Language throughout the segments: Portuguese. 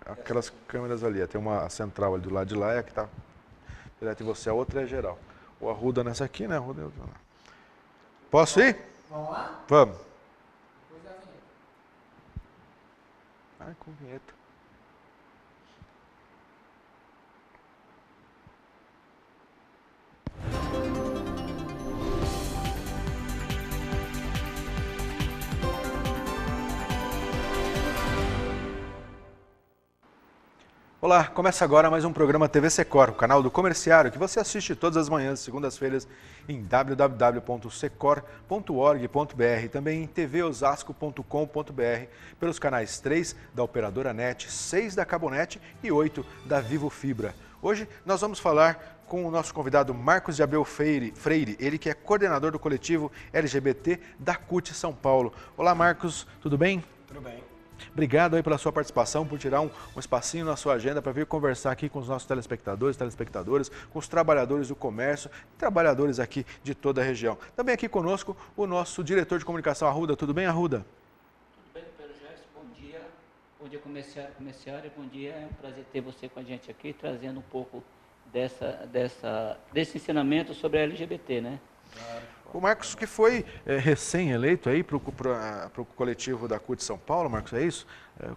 Aquelas câmeras ali, tem uma central ali do lado de lá, é a que está direto em você, a outra é geral. O Arruda nessa aqui, né? Arruda. Posso ir? Vamos lá? Vamos. Depois da vinheta. Ai, com vinheta. Olá, começa agora mais um programa TV Secor, o canal do comerciário que você assiste todas as manhãs, segundas-feiras, em www.secor.org.br, também em tvosasco.com.br, pelos canais 3 da operadora NET, 6 da Cabonet e 8 da Vivo Fibra. Hoje nós vamos falar com o nosso convidado Marcos de Abreu Freire, ele que é coordenador do coletivo LGBT da CUT São Paulo. Olá Marcos, tudo bem? Tudo bem. Obrigado aí pela sua participação, por tirar um espacinho na sua agenda para vir conversar aqui com os nossos telespectadoras, com os trabalhadores do comércio, trabalhadores aqui de toda a região. Também aqui conosco o nosso diretor de comunicação, Arruda. Tudo bem, Arruda? Tudo bem, Pedro Gerson? Bom dia comerciário, bom dia. É um prazer ter você com a gente aqui, trazendo um pouco desse ensinamento sobre a LGBT, né? Claro. O Marcos, que foi recém-eleito aí para o coletivo da CUT São Paulo, Marcos, é isso?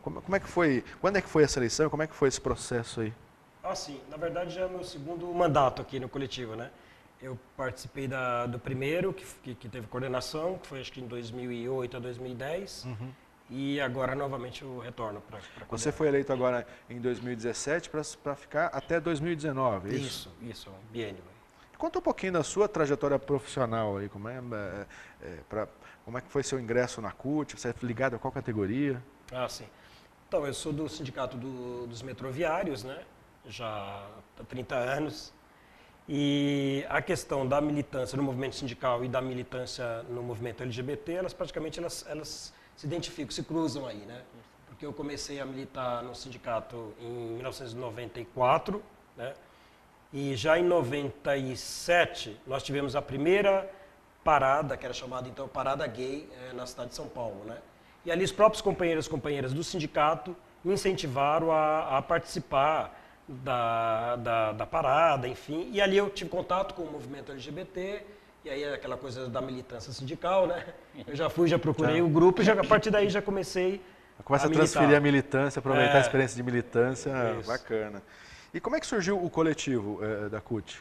Como é que foi, quando é que foi essa eleição e como é que foi esse processo aí? Sim, na verdade já é meu segundo mandato aqui no coletivo, né? Eu participei do primeiro, que teve coordenação, que foi acho que em 2008 a 2010, e agora novamente eu retorno para Você foi eleito agora em 2017 para ficar até 2019, é isso? Isso, biênio. Conta um pouquinho da sua trajetória profissional aí, como é que foi seu ingresso na CUT, você é ligado a qual categoria? Sim. Então, eu sou do Sindicato dos Metroviários, né? Já há 30 anos. E a questão da militância no movimento sindical e da militância no movimento LGBT, elas praticamente elas se identificam, se cruzam aí, né? Porque eu comecei a militar no sindicato em 1994, né? E já em 97, nós tivemos a primeira parada, que era chamada então Parada Gay, na cidade de São Paulo, né? E ali os próprios companheiros e companheiras do sindicato me incentivaram a participar da parada, enfim. E ali eu tive contato com o movimento LGBT, e aí aquela coisa da militância sindical, né? Eu já procurei o grupo e a partir daí já comecei Começa a transferir a militância, aproveitar a experiência de militância, bacana. E como é que surgiu o coletivo da CUT?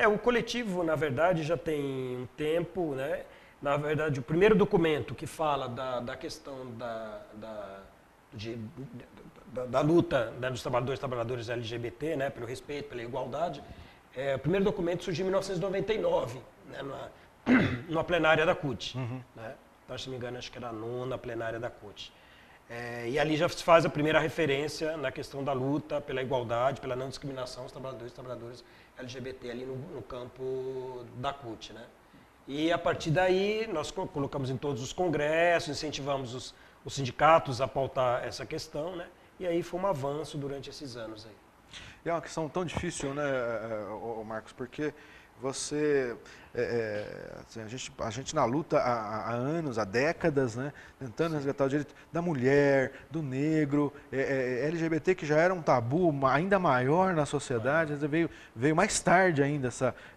O coletivo, na verdade, já tem um tempo, né? Na verdade, o primeiro documento que fala da questão da luta, né, dos trabalhadores LGBT, né, pelo respeito, pela igualdade, o primeiro documento surgiu em 1999, né, numa plenária da CUT. Né? Então, se não me engano, acho que era a 9ª plenária da CUT. E ali já se faz a primeira referência na questão da luta pela igualdade, pela não discriminação dos trabalhadores e trabalhadoras LGBT ali no campo da CUT, né? E a partir daí nós colocamos em todos os congressos, incentivamos os sindicatos a pautar essa questão, né? E aí foi um avanço durante esses anos aí. E é uma questão tão difícil, né, Marcos, porque você, assim, a gente na luta há anos, há décadas, né, tentando resgatar o direito da mulher, do negro, LGBT que já era um tabu ainda maior na sociedade, veio mais tarde ainda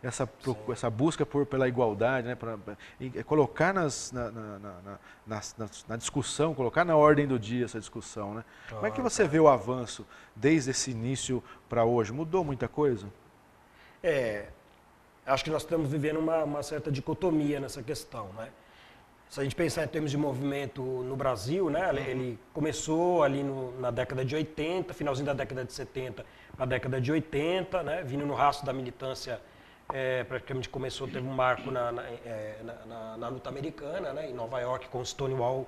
essa busca pela igualdade, né, colocar na discussão, colocar na ordem do dia essa discussão, né? Como é que você vê o avanço desde esse início para hoje? Mudou muita coisa? Acho que nós estamos vivendo uma certa dicotomia nessa questão, né? Se a gente pensar em termos de movimento no Brasil, né, ele começou ali na década de 80, finalzinho da década de 70 para a década de 80, né, vindo no rastro da militância, praticamente teve um marco na luta americana, né, em Nova York com Stonewall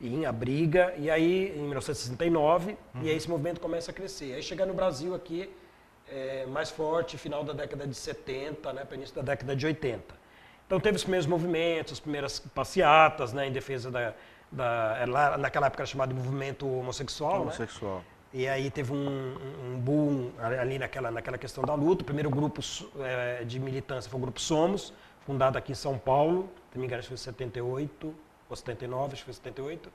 e a briga, e aí em 1969, e aí esse movimento começa a crescer. Aí chega no Brasil aqui, mais forte, final da década de 70, né, para início da década de 80. Então teve os primeiros movimentos, as primeiras passeatas, né, em defesa lá naquela época era chamado de movimento homossexual. Né? E aí teve um boom ali naquela questão da luta. O primeiro grupo de militância foi o Grupo Somos, fundado aqui em São Paulo, se não me engano, acho que foi em 78 ou 79, acho que foi 78.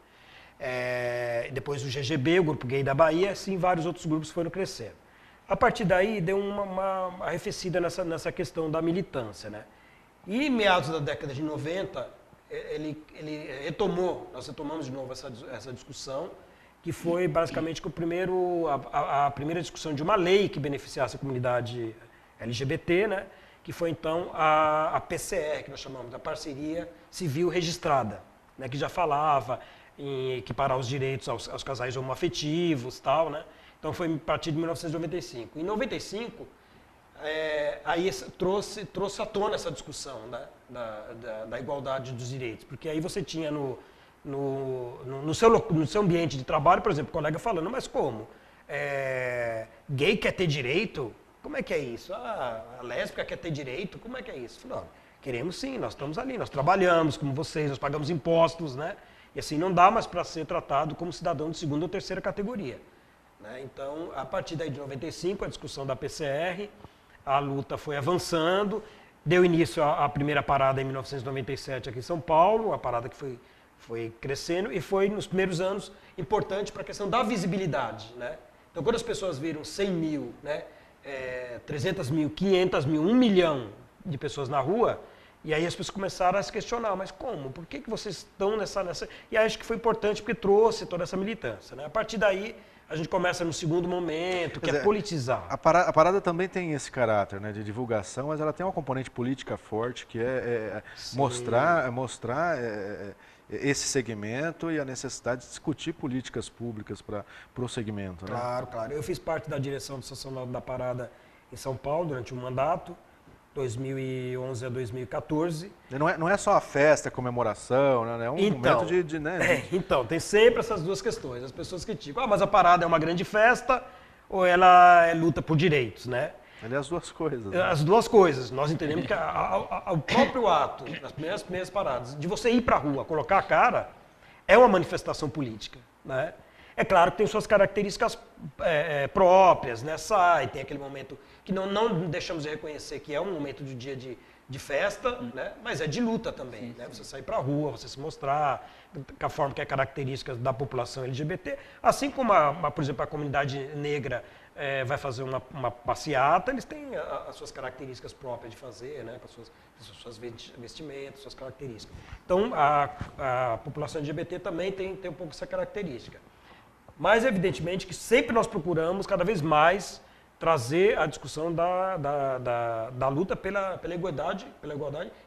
depois o GGB, o Grupo Gay da Bahia, assim vários outros grupos foram crescendo. A partir daí deu uma arrefecida nessa questão da militância, né? E em meados da década de 90, ele retomou, nós retomamos de novo essa discussão, que foi basicamente a primeira discussão de uma lei que beneficiasse a comunidade LGBT, né? Que foi então a PCR, que nós chamamos, a Parceria Civil Registrada, né? Que já falava em equiparar os direitos aos casais homoafetivos e tal, né? Então foi a partir de 1995. Em 95, aí trouxe à tona essa discussão, né? da igualdade dos direitos, porque aí você tinha no seu ambiente de trabalho, por exemplo, o colega falando, mas como? Gay quer ter direito? Como é que é isso? A lésbica quer ter direito? Como é que é isso? Falei, não, queremos sim, nós estamos ali, nós trabalhamos como vocês, nós pagamos impostos, né? E assim não dá mais para ser tratado como cidadão de segunda ou terceira categoria. Né? Então, a partir daí de 95, a discussão da PCR, a luta foi avançando, deu início à primeira parada em 1997 aqui em São Paulo, a parada que foi crescendo e foi, nos primeiros anos, importante para a questão da visibilidade. Né? Então, quando as pessoas viram 100 mil, né, 300 mil, 500 mil, 1 milhão de pessoas na rua, e aí as pessoas começaram a se questionar, mas como? Por que vocês estão nessa... E aí acho que foi importante porque trouxe toda essa militância. Né? A partir daí, a gente começa no segundo momento, que é politizar. A parada também tem esse caráter, né, de divulgação, mas ela tem uma componente política forte, que é mostrar esse segmento e a necessidade de discutir políticas públicas para o segmento. Né? Claro, claro. Eu fiz parte da direção do Estacional da Parada em São Paulo durante um mandato, 2011 a 2014. Não é só a festa, a comemoração, né? É um momento de né? Então, tem sempre essas duas questões. As pessoas criticam, mas a parada é uma grande festa ou ela luta por direitos, né? Ele é as duas coisas. Né? As duas coisas. Nós entendemos que o próprio ato, nas primeiras paradas, de você ir para a rua, colocar a cara, é uma manifestação política, né? É claro que tem suas características próprias, né? Tem aquele momento que não deixamos de reconhecer que é um momento de dia de festa, né? Mas é de luta também, sim, né? Você sair para a rua, você se mostrar, com a forma que é característica da população LGBT, assim como, por exemplo, a comunidade negra vai fazer uma passeata, eles têm as suas características próprias de fazer, né? Com as suas vestimentas, suas características. Então, a população LGBT também tem um pouco essa característica. Mas, evidentemente, que sempre nós procuramos, cada vez mais, trazer a discussão da luta pela igualdade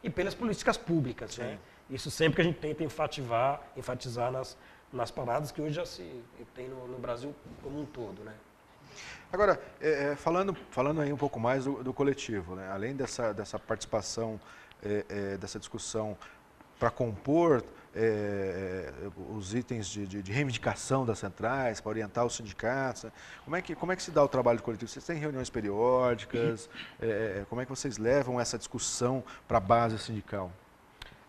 e pelas políticas públicas. Né? Isso sempre que a gente tenta enfatizar nas paradas que hoje já se tem no Brasil como um todo. Né? Agora, falando aí um pouco mais do coletivo, né? Além dessa participação, dessa discussão para compor os itens de reivindicação das centrais, para orientar os sindicatos, né? Como é que se dá o trabalho coletivo? Vocês têm reuniões periódicas? Como é que vocês levam essa discussão para a base sindical?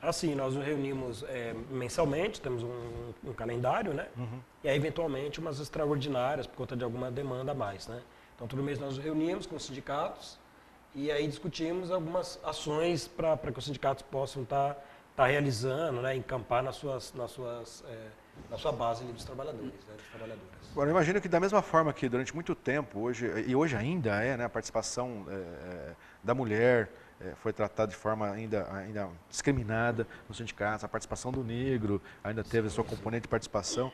Assim, nós nos reunimos mensalmente, temos um calendário, né? Uhum. E aí, eventualmente, umas extraordinárias, por conta de alguma demanda a mais, né? Então, todo mês nós nos reunimos com os sindicatos e aí discutimos algumas ações para que os sindicatos possam estar realizando, né, encampar na sua base ali dos trabalhadores, né, dos trabalhadoras. Agora, eu imagino que da mesma forma que durante muito tempo, hoje ainda né, a participação da mulher foi tratada de forma ainda discriminada nos sindicatos, a participação do negro ainda teve a sua componente de participação.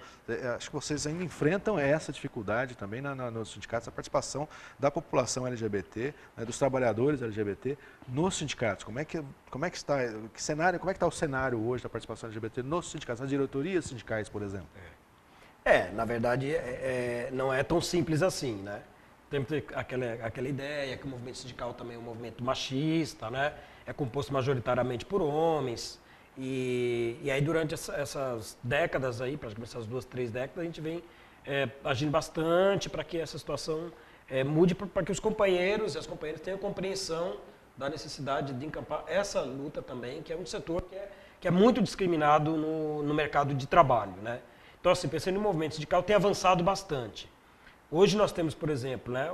Acho que vocês ainda enfrentam essa dificuldade também nos sindicatos, a participação da população LGBT, né, dos trabalhadores LGBT nos sindicatos. Como é que está o cenário hoje da participação LGBT nos sindicatos, nas diretorias sindicais, por exemplo? Na verdade, não é tão simples assim, né? Tem aquela ideia que o movimento sindical também é um movimento machista, né? É composto majoritariamente por homens. E aí, durante essas décadas, aí, praticamente essas 2, 3 décadas, a gente vem agindo bastante para que essa situação mude, para que os companheiros e as companheiras tenham compreensão da necessidade de encampar essa luta também, que é um setor que é muito discriminado no mercado de trabalho, né? Então, assim, pensando no movimento sindical, tem avançado bastante. Hoje nós temos, por exemplo, né,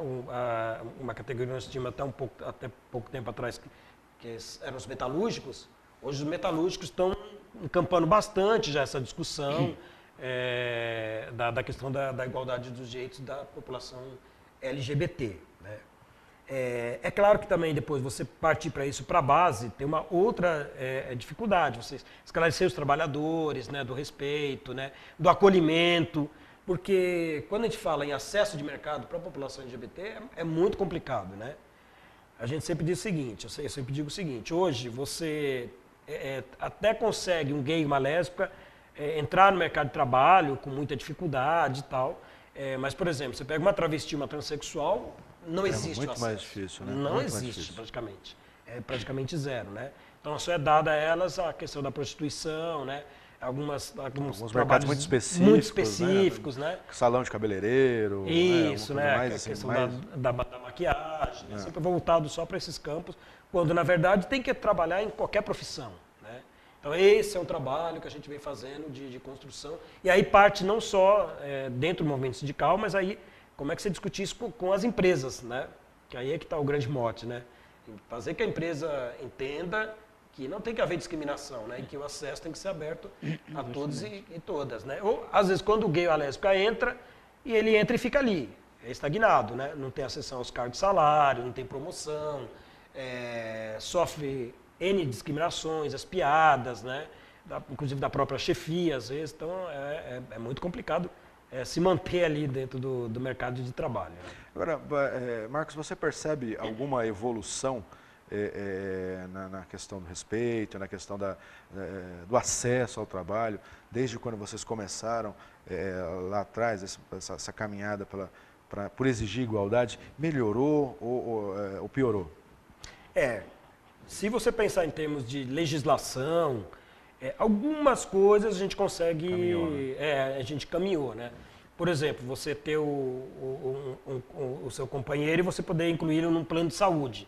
uma categoria que nós tínhamos até pouco tempo atrás, que eram os metalúrgicos. Hoje os metalúrgicos estão encampando bastante já essa discussão. da questão da igualdade dos direitos da população LGBT. Né? É claro que também depois você partir para isso, para a base, tem uma outra dificuldade, você esclarecer os trabalhadores, né, do respeito, né, do acolhimento, porque quando a gente fala em acesso de mercado para a população LGBT é muito complicado. Né? A gente sempre diz o seguinte, eu sempre digo o seguinte, hoje você até consegue um gay e uma lésbica entrar no mercado de trabalho com muita dificuldade e tal, mas, por exemplo, você pega uma travesti, uma transexual, não existe muito mais difícil, né? Não muito existe, praticamente. É praticamente zero, né? Então, só é dada a elas a questão da prostituição, né? Alguns mercados muito específicos, né? Salão de cabeleireiro. Isso, né? Mais, a assim, questão mais... da maquiagem, sempre voltado só para esses campos, quando, na verdade, tem que trabalhar em qualquer profissão. Né? Então, esse é um trabalho que a gente vem fazendo de construção. E aí parte não só dentro do movimento sindical, mas aí como é que você discute isso com as empresas, né? Que aí é que está o grande mote, né? Fazer que a empresa entenda que não tem que haver discriminação, né? E que o acesso tem que ser aberto a todos e todas, né? Ou, às vezes, quando o gay ou a lésbica entra, e ele entra e fica ali, é estagnado, né? Não tem acessão aos cargos de salário, não tem promoção, sofre N discriminações, as piadas, né? Inclusive da própria chefia, às vezes. Então, é muito complicado se manter ali dentro do mercado de trabalho. Né? Agora, Marcos, você percebe alguma evolução na questão do respeito, na questão do acesso ao trabalho, desde quando vocês começaram lá atrás, essa caminhada por exigir igualdade, melhorou ou piorou? Se você pensar em termos de legislação, algumas coisas a gente consegue, caminhou, né? A gente caminhou, né? Por exemplo, você ter o seu companheiro e você poder incluí-lo num plano de saúde.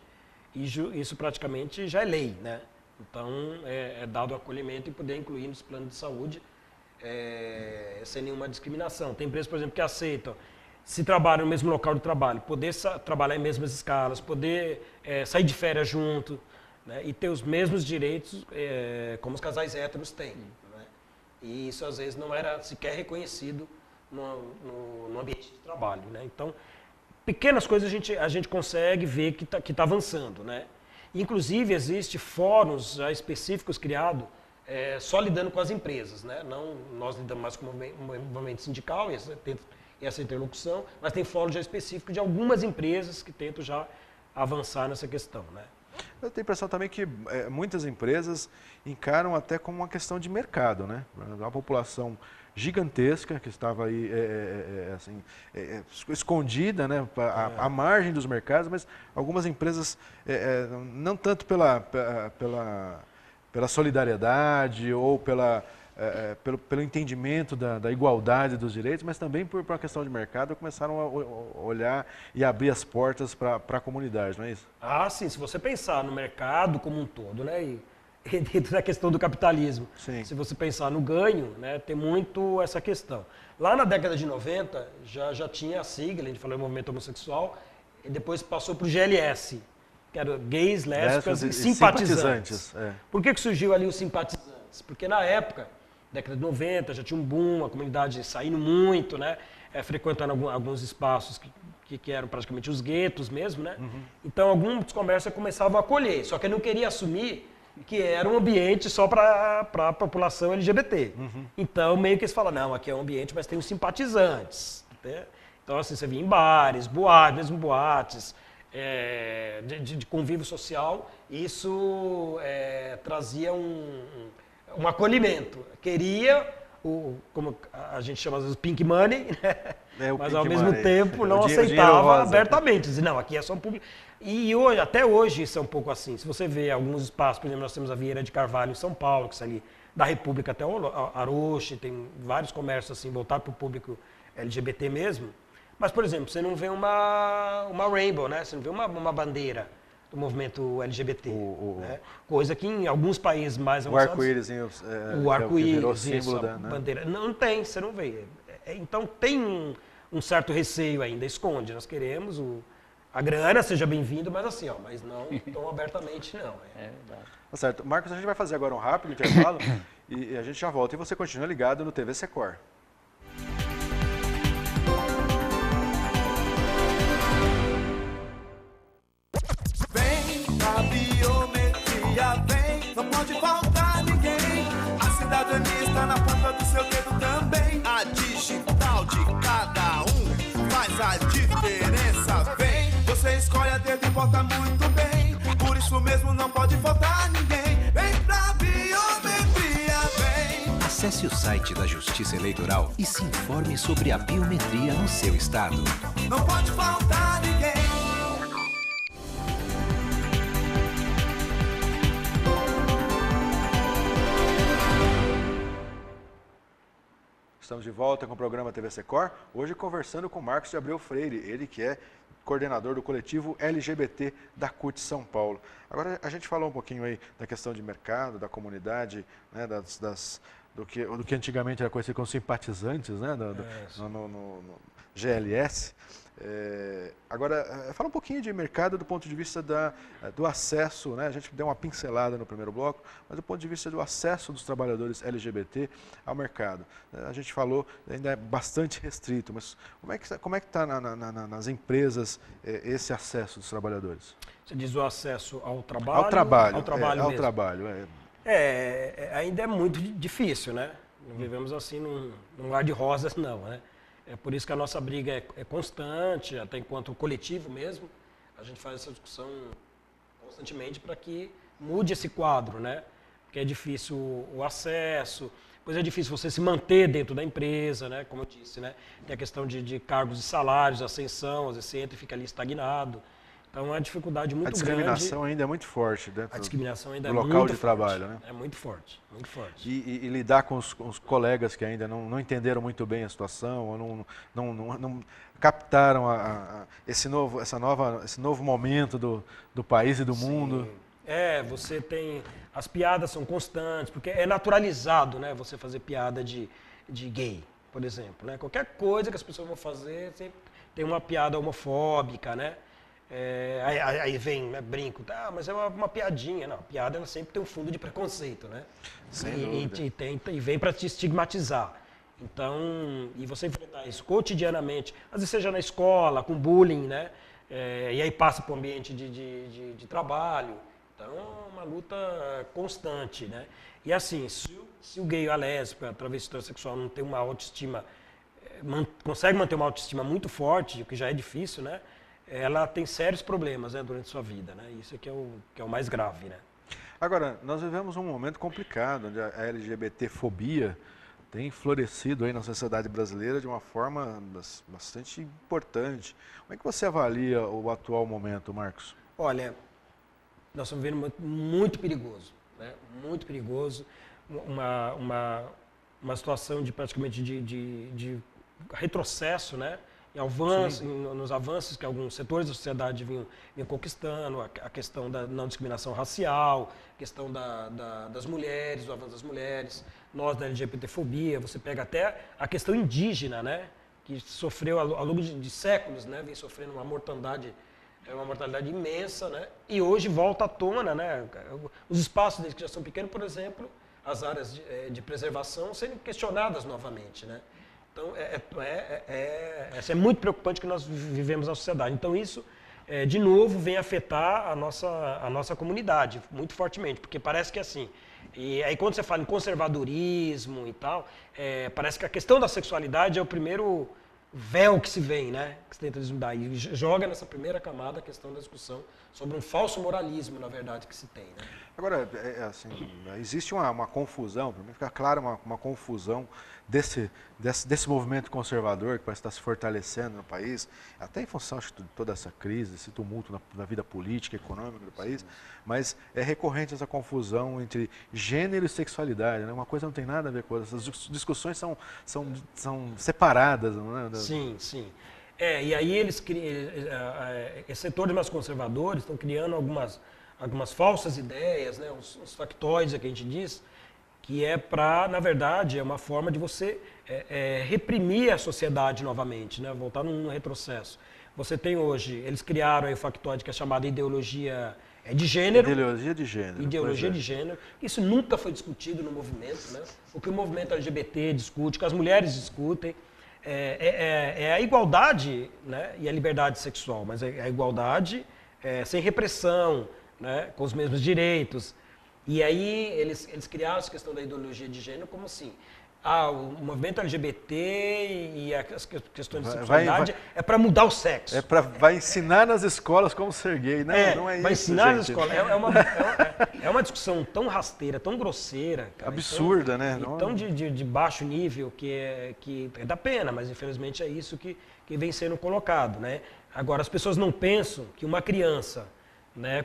Isso praticamente já é lei, né? Então, é dado o acolhimento e poder incluir nos planos de saúde sem nenhuma discriminação. Tem empresas, por exemplo, que aceitam, se trabalham no mesmo local de trabalho, poder trabalhar em mesmas escalas, poder sair de férias junto, né? E ter os mesmos direitos como os casais héteros têm. Né? E isso, às vezes, não era sequer reconhecido no ambiente de trabalho. Né? Então, pequenas coisas a gente consegue ver que tá avançando. Né? Inclusive, existem fóruns já específicos criados só lidando com as empresas. Né? Não, nós lidamos mais com o movimento sindical e essa interlocução, mas tem fóruns já específicos de algumas empresas que tentam já avançar nessa questão. Né? Eu tenho a impressão também que muitas empresas encaram até como uma questão de mercado, né? Uma população gigantesca que estava aí escondida, né? À margem dos mercados, mas algumas empresas, não tanto pela solidariedade ou pelo entendimento da igualdade dos direitos, mas também por uma questão de mercado, começaram a olhar e abrir as portas para a comunidade, não é isso? Ah, sim. Se você pensar no mercado como um todo, né, e dentro da questão do capitalismo, sim. Se você pensar no ganho, né, tem muito essa questão. Lá na década de 90, já tinha a sigla, a gente falou em movimento homossexual, e depois passou para o GLS, que era gays, lésbicas e simpatizantes. Por que surgiu ali os simpatizantes? Porque na época, década de 90, já tinha um boom, a comunidade saindo muito, né? Frequentando alguns espaços que eram praticamente os guetos mesmo, né? Uhum. Então, alguns comércios começavam a acolher, só que não queria assumir que era um ambiente só para a população LGBT. Uhum. Então, meio que eles falam, não, aqui é um ambiente, mas tem os simpatizantes. Né? Então, assim, você via em bares, boates, mesmo boates, de convívio social, isso trazia um acolhimento. Queria, como a gente chama às vezes pink money, né? Mas ao mesmo tempo não aceitava abertamente. Dizia, não, aqui é só um público. E hoje, até hoje isso é um pouco assim. Se você vê alguns espaços, por exemplo, nós temos a Vieira de Carvalho em São Paulo, que é ali da República até o Aroche, tem vários comércios assim, voltados para o público LGBT mesmo. Mas, por exemplo, você não vê uma rainbow, né? Você não vê uma bandeira do movimento LGBT. Né? Coisa que em alguns países mais avançados... O arco-íris, o arco-íris, virou símbolo da bandeira. Não tem, você não vê. Então tem um certo receio ainda, esconde. Nós queremos a grana, seja bem-vindo, mas assim, mas não tão abertamente, não. Verdade. Tá certo. Marcos, a gente vai fazer agora um rápido intervalo e a gente já volta. E você continua ligado no TV Secor. cedo e volta muito bem. Por isso mesmo não pode faltar ninguém. Vem pra biometria, vem. Acesse o site da Justiça Eleitoral e se informe sobre a biometria no seu estado. Não pode faltar ninguém. Estamos de volta com o programa TV Secor, hoje conversando com Marcos de Abreu Freire, ele que é coordenador do coletivo LGBT da CUT São Paulo. Agora a gente falou um pouquinho aí da questão de mercado, da comunidade, né, do que antigamente era conhecido como simpatizantes, né, no GLS. Agora, fala um pouquinho de mercado do ponto de vista do acesso, né? A gente deu uma pincelada no primeiro bloco, mas do ponto de vista do acesso dos trabalhadores LGBT ao mercado. A gente falou, ainda é bastante restrito, mas como é que está nas empresas esse acesso dos trabalhar-? Você diz o acesso ao trabalho? Ao trabalho, Ao trabalho. Ainda é muito difícil, né? Não vivemos assim num mar de rosas, não, né? É por isso que a nossa briga é constante, até enquanto coletivo mesmo. A gente faz essa discussão constantemente para que mude esse quadro, né? Porque é difícil o acesso, pois é difícil você se manter dentro da empresa, né? Como eu disse, né? Tem a questão de cargos e salários, ascensão, às vezes você entra e fica ali estagnado. Então é uma dificuldade muito grande. A discriminação ainda é muito forte dentro do local de trabalho, né? É muito forte, muito forte. E lidar com os colegas que ainda não entenderam muito bem a situação, ou não captaram esse novo momento do país e do mundo. Você tem... As piadas são constantes, porque é naturalizado, né? Você fazer piada de gay, por exemplo, né? Qualquer coisa que as pessoas vão fazer, sempre tem uma piada homofóbica, né? Aí vem, né, brinco, mas é uma piadinha. Não, a piada ela sempre tem um fundo de preconceito, né? Sem dúvida. E vem para te estigmatizar. Então, e você enfrentar isso cotidianamente, às vezes seja na escola, com bullying, né? E aí passa para o ambiente de trabalho. Então, é uma luta constante, né? E assim, se o gay, a lésbica, a travesti transexual não tem uma autoestima, consegue manter uma autoestima muito forte, o que já é difícil, né? Ela tem sérios problemas, né, durante sua vida, né? Isso é que é o mais grave, né? Agora, nós vivemos um momento complicado, onde a LGBT-fobia tem florescido aí na sociedade brasileira de uma forma bastante importante. Como é que você avalia o atual momento, Marcos? Olha, nós estamos vivendo um momento muito perigoso, né? Muito perigoso, uma situação de praticamente de retrocesso, né? Nos avanços que alguns setores da sociedade vinham conquistando, a questão da não discriminação racial, a questão das mulheres, o avanço das mulheres, nós da LGBTfobia, você pega até a questão indígena, né, que sofreu ao longo de séculos, né, vem sofrendo uma mortandade imensa, né, e hoje volta à tona, né, os espaços deles que já são pequenos, por exemplo, as áreas de preservação sendo questionadas novamente, né. Então, é muito preocupante que nós vivemos na sociedade. Então, isso, de novo, vem afetar a nossa comunidade muito fortemente, porque parece que é assim. E aí, quando você fala em conservadorismo e tal, parece que a questão da sexualidade é o primeiro véu que se vem, né? Que se tenta desmudar. E joga nessa primeira camada a questão da discussão sobre um falso moralismo, na verdade, que se tem, né? Agora, assim, existe uma confusão, para mim fica claro uma confusão desse movimento conservador que parece estar se fortalecendo no país, até em função de toda essa crise, esse tumulto na vida política e econômica do país, mas é recorrente essa confusão entre gênero e sexualidade, né? Uma coisa não tem nada a ver com outra, essas discussões são separadas, não é? Sim. E aí esses setores mais conservadores estão criando algumas falsas ideias, né, uns factóides, que a gente diz, que na verdade, é uma forma de você reprimir a sociedade novamente, né, voltar num retrocesso. Você tem hoje, eles criaram aí o factóide que é chamado ideologia de gênero. Ideologia de gênero. Isso nunca foi discutido no movimento, né? O que o movimento LGBT discute, o que as mulheres discutem, é a igualdade, né, e a liberdade sexual, mas é a igualdade sem repressão, né, com os mesmos direitos. E aí eles criaram essa questão da ideologia de gênero como assim, o movimento LGBT e as questões de sexualidade é para mudar o sexo. Vai ensinar nas escolas como ser gay, né? Não é isso, vai ensinar nas gente. escolas. É uma discussão tão rasteira, tão grosseira. Cara, absurda, né? Tão de baixo nível que é da pena, mas infelizmente é isso que vem sendo colocado, né? Agora, as pessoas não pensam que uma criança, né,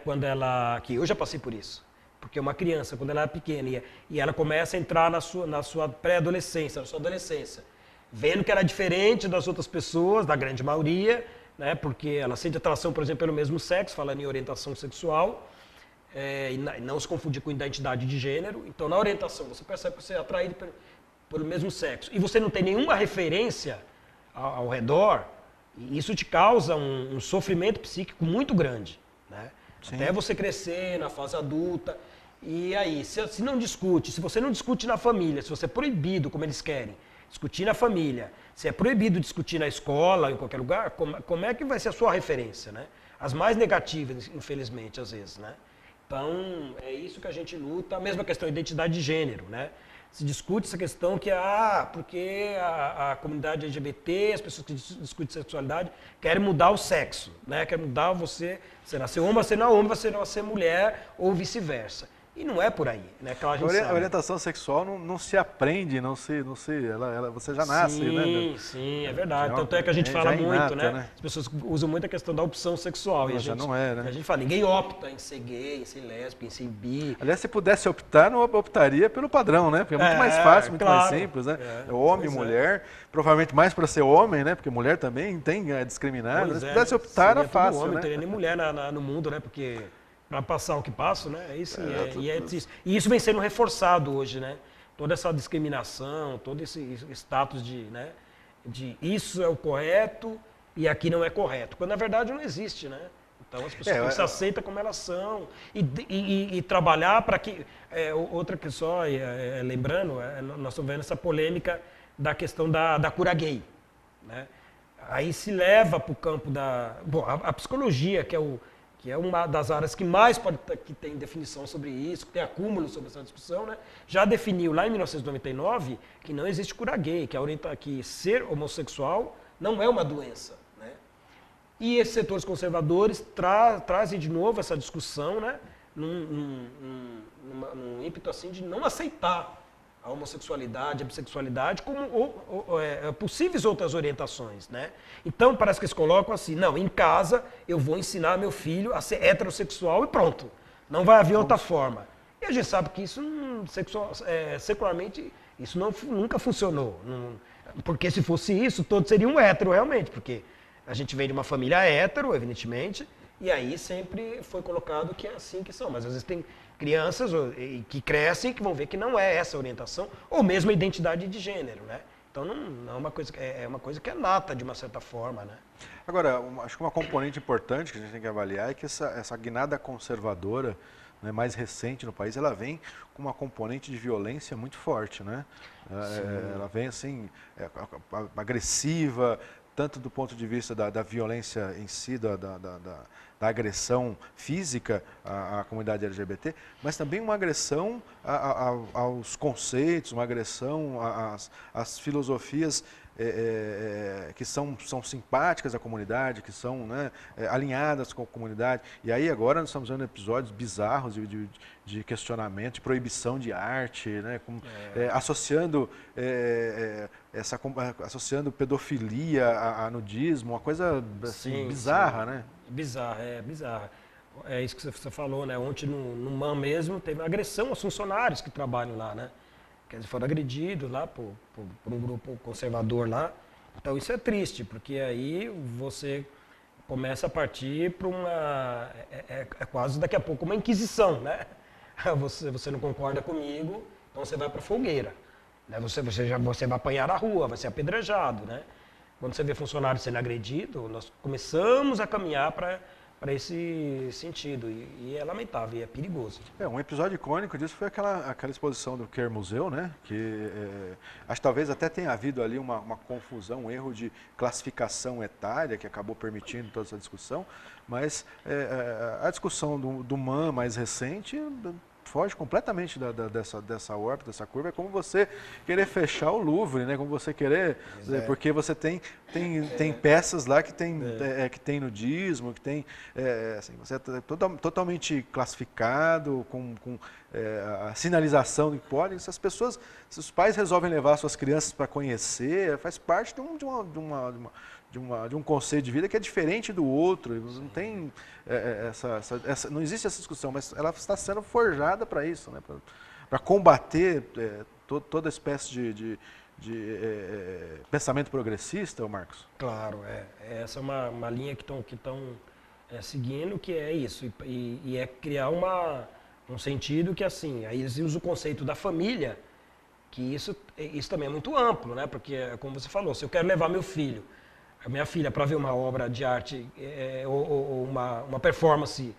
que eu já passei por isso, porque uma criança, quando ela é pequena e ela começa a entrar na sua pré-adolescência, na sua adolescência, vendo que ela é diferente das outras pessoas, da grande maioria, né, porque ela sente atração, por exemplo, pelo mesmo sexo, falando em orientação sexual, e não se confundir com identidade de gênero. Então, na orientação, você percebe que você é atraído pelo mesmo sexo e você não tem nenhuma referência ao redor, e isso te causa um sofrimento psíquico muito grande, né? Até você crescer na fase adulta. E aí, se não discute, se você não discute na família, se você é proibido, como eles querem, discutir na família, se é proibido discutir na escola, em qualquer lugar, como é que vai ser a sua referência, né? As mais negativas, infelizmente, às vezes, né? Então, é isso que a gente luta. A mesma questão, identidade de gênero, né? Se discute essa questão que, porque a comunidade LGBT, as pessoas que discutem sexualidade, querem mudar o sexo, né? Querem mudar você nasceu homem, você não é homem, você não é mulher, ou vice-versa. E não é por aí, né? Claro, a orientação sexual não se aprende, você já nasce, né? Sim, é verdade. Tanto é que a gente fala muito, né? As pessoas usam muito a questão da opção sexual. Já não é, né? A gente fala, ninguém opta em ser gay, em ser lésbica, em ser bi. Aliás, se pudesse optar, não optaria pelo padrão, né? Porque é muito mais fácil, muito mais simples, né? Homem e mulher, provavelmente mais para ser homem, né? Porque mulher também é discriminada. Se pudesse optar, era fácil, homem, né? Não teria nem mulher no mundo, né? Porque para passar o que passo, né? É isso. E isso vem sendo reforçado hoje, né? Toda essa discriminação, todo esse status de isso é o correto e aqui não é correto. Quando na verdade não existe, né? Então as pessoas se aceitam como elas são e trabalhar para que... outra que só, lembrando, nós estamos vendo essa polêmica da questão da cura gay, né? Aí se leva para o campo a psicologia, que é uma das áreas que mais que tem definição sobre isso, que tem acúmulo sobre essa discussão, né? Já definiu lá em 1999 que não existe cura gay, que ser homossexual não é uma doença, né? E esses setores conservadores trazem de novo essa discussão, né? Num ímpeto assim de não aceitar a homossexualidade, a bissexualidade como possíveis outras orientações, né? Então parece que eles colocam assim, não, em casa eu vou ensinar meu filho a ser heterossexual e pronto, não vai haver outra forma. E a gente sabe que isso secularmente isso nunca funcionou, porque se fosse isso todos seriam hétero realmente, porque a gente vem de uma família hétero, evidentemente, e aí sempre foi colocado que é assim que são, mas às vezes tem crianças que crescem que vão ver que não é essa orientação, ou mesmo a identidade de gênero, né? Então não é uma coisa que é nata de uma certa forma, né? Agora, acho que uma componente importante que a gente tem que avaliar é que essa guinada conservadora, né, mais recente no país, ela vem com uma componente de violência muito forte, né? Ela vem assim, agressiva, tanto do ponto de vista da violência em si, da agressão física à comunidade LGBT, mas também uma agressão aos conceitos, uma agressão às filosofias que são simpáticas à comunidade, que são, né, alinhadas com a comunidade. E aí agora nós estamos vendo episódios bizarros de questionamento, de proibição de arte, né, associando pedofilia a nudismo, uma coisa assim, bizarra, né? Bizarra. É isso que você falou, né? Ontem no MAM mesmo teve agressão aos funcionários que trabalham lá, né? Quer dizer, foram agredidos lá por um grupo conservador lá. Então isso é triste, porque aí você começa a partir para uma... É quase daqui a pouco uma inquisição, né? Você não concorda comigo, então você vai para a fogueira. Né? Você vai apanhar na rua, vai ser apedrejado, né? Quando você vê funcionário sendo agredido, nós começamos a caminhar para esse sentido. E é lamentável, e é perigoso. Um episódio icônico disso foi aquela exposição do Queer Museu, né? Que acho que talvez até tenha havido ali uma confusão, um erro de classificação etária que acabou permitindo toda essa discussão. Mas a discussão do MAM mais recente foge completamente dessa órbita, dessa curva. É como você querer fechar o Louvre, né? Como você querer, porque você tem peças lá que tem nudismo, que tem, assim, você é totalmente classificado, com a sinalização do que pode. Se as pessoas, se os pais resolvem levar suas crianças para conhecer, faz parte de um conceito de vida que é diferente do outro. Não tem não existe essa discussão, mas ela está sendo forjada para isso, né? Para combater toda espécie de pensamento progressista, Marcos. Claro, essa é uma linha que estão seguindo, que é isso, e é criar um sentido que, assim, aí eles usam o conceito da família, que isso também é muito amplo, né? Porque, como você falou, se eu quero levar meu filho, a minha filha, para ver uma obra de arte ou uma performance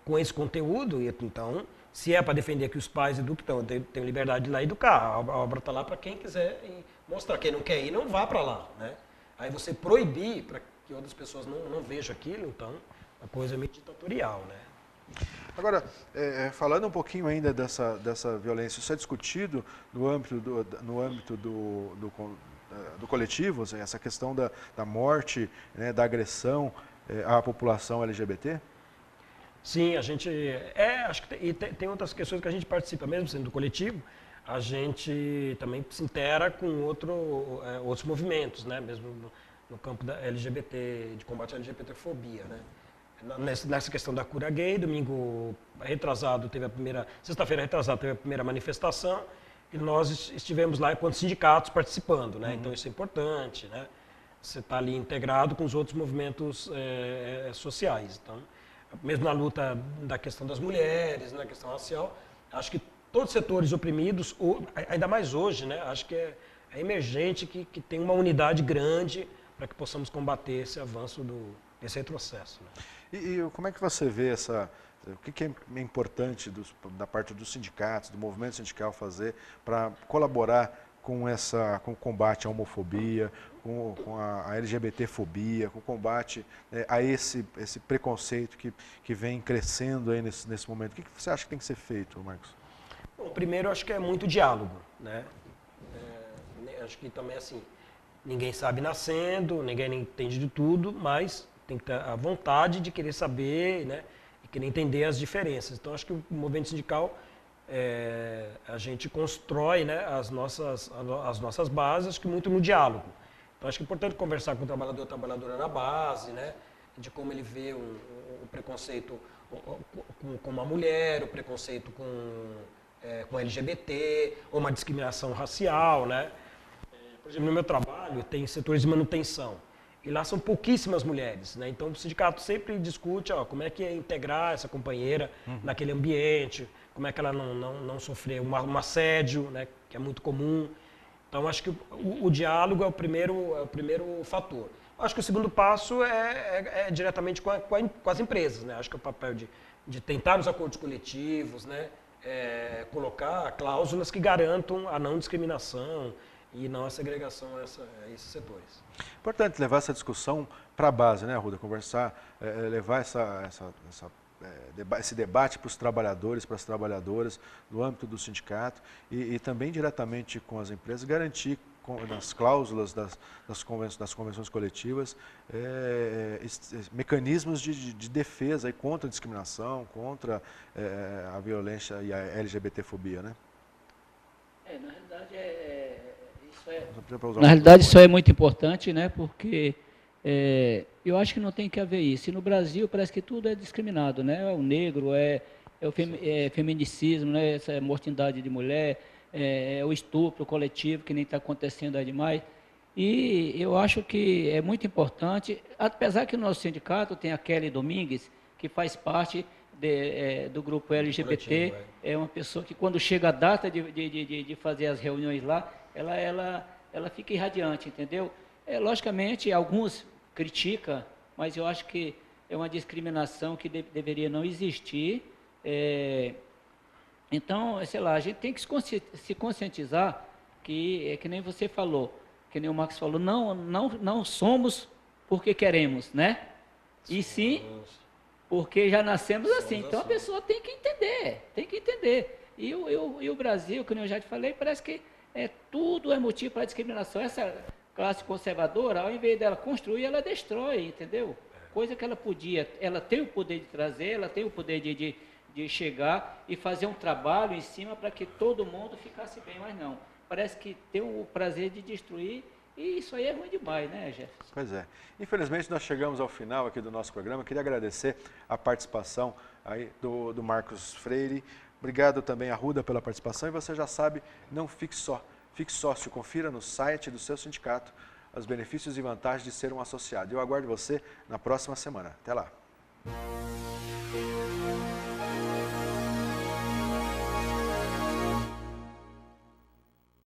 com esse conteúdo, então, se é para defender que os pais educam, então, tem liberdade de ir lá educar. A obra está lá para quem quiser mostrar. Quem não quer ir, não vá para lá, né? Aí você proibir para que outras pessoas não vejam aquilo, então, a coisa é meio ditatorial, né? Agora, falando um pouquinho ainda dessa violência, isso é discutido no âmbito do coletivo, assim, essa questão da morte, né, da agressão à população LGBT? Sim, a gente acho que tem outras questões que a gente participa, mesmo sendo do coletivo, a gente também se intera com outros movimentos, né, mesmo no campo da LGBT, de combate à LGBTfobia, né. Nessa questão da cura gay, sexta-feira retrasado teve a primeira manifestação, e nós estivemos lá enquanto sindicatos participando, né? Então isso é importante, né? Você está ali integrado com os outros movimentos sociais. Então, mesmo na luta da questão das mulheres, na questão racial, acho que todos os setores oprimidos, ainda mais hoje, né? Acho que é emergente que tem uma unidade grande para que possamos combater esse avanço desse retrocesso, né? E como é que você vê o que é importante da parte dos sindicatos, do movimento sindical fazer para colaborar com o combate à homofobia, com a LGBTfobia, com o combate a esse preconceito que vem crescendo aí nesse momento? O que você acha que tem que ser feito, Marcos? Bom, primeiro, acho que é muito diálogo, né? Acho que também, assim, ninguém sabe nascendo, ninguém entende de tudo, mas tem que ter a vontade de querer saber, né? E querer entender as diferenças. Então, acho que o movimento sindical, a gente constrói, né, as nossas bases, acho que muito no diálogo. Então, acho que é importante conversar com o trabalhador e trabalhadora na base, né? De como ele vê o preconceito com a mulher, o preconceito com LGBT, ou uma discriminação racial, né? Por exemplo, no meu trabalho, tem setores de manutenção. E lá são pouquíssimas mulheres, né? Então o sindicato sempre discute como é que é integrar essa companheira naquele ambiente, como é que ela não sofrer um assédio, né? Que é muito comum. Então acho que o diálogo é o primeiro fator. Acho que o segundo passo é diretamente com as empresas, né? Acho que é o papel de tentar nos acordos coletivos, né? Colocar cláusulas que garantam a não discriminação e não a segregação a esses setores. Importante levar essa discussão para a base, né, Arruda? Conversar, levar esse debate para os trabalhadores, para as trabalhadoras, no âmbito do sindicato e também diretamente com as empresas, garantir nas cláusulas das convenções coletivas mecanismos de defesa contra a discriminação, contra a violência e a LGBTfobia, né? Na realidade, isso é muito importante, né? Porque eu acho que não tem que haver isso. E no Brasil parece que tudo é discriminado, né? O negro, o feminicismo, né? Essa mortandade de mulher, o estupro coletivo, que nem está acontecendo aí demais. E eu acho que é muito importante, apesar que o nosso sindicato tem a Kelly Domingues, que faz parte do grupo LGBT, é uma pessoa que quando chega a data de fazer as reuniões lá, ela fica irradiante, entendeu? Logicamente, alguns criticam, mas eu acho que é uma discriminação que deveria não existir. Então, sei lá, a gente tem que se conscientizar que nem você falou, que nem o Marcos falou, não somos porque queremos, né? E sim Porque já nascemos assim. Então a pessoa tem que entender, tem que entender. E o Brasil, como eu já te falei, parece que tudo é motivo para discriminação. Essa classe conservadora, ao invés dela construir, ela destrói, entendeu? Coisa que ela podia, ela tem o poder de trazer, ela tem o poder de chegar e fazer um trabalho em cima para que todo mundo ficasse bem, mas não. Parece que tem o prazer de destruir e isso aí é ruim demais, né, Jefferson? Pois é. Infelizmente, nós chegamos ao final aqui do nosso programa. Queria agradecer a participação aí do Marcos Freire. Obrigado também, Arruda, pela participação. E você já sabe, não fique só. Fique sócio, confira no site do seu sindicato os benefícios e vantagens de ser um associado. Eu aguardo você na próxima semana. Até lá.